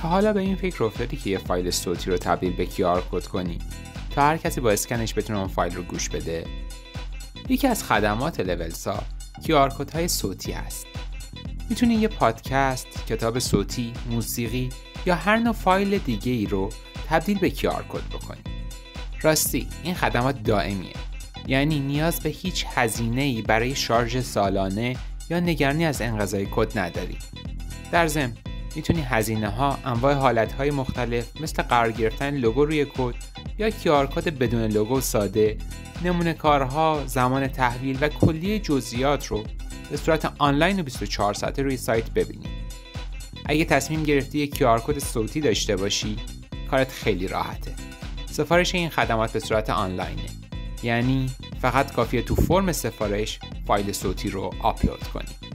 تا حالا به این فکر افتادی که یه فایل صوتی رو تبدیل به QR کد کنی تا هر کسی با اسکنش بتونه اون فایل رو گوش بده؟ یکی از خدمات لولسا QR کدهای صوتی هست. میتونی یه پادکست، کتاب صوتی، موسیقی یا هر نوع فایل دیگه ای رو تبدیل به QR کد بکنی. راستی این خدمات دائمیه، یعنی نیاز به هیچ هزینه‌ای برای شارژ سالانه یا نگرانی از انقضای کد نداری. در ضمن میتونی هزینه‌ها انواع حالت‌های مختلف مثل قرار گرفتن لوگو روی کد یا QR کد بدون لوگو ساده، نمونه کارها، زمان تحویل و کلیه جزئیات رو به صورت آنلاین و 24 ساعته روی سایت ببینی. اگه تصمیم گرفتی یک QR کد صوتی داشته باشی، کارت خیلی راحته. سفارش این خدمات به صورت آنلاینه، یعنی فقط کافیه تو فرم سفارش فایل صوتی رو آپلود کنی.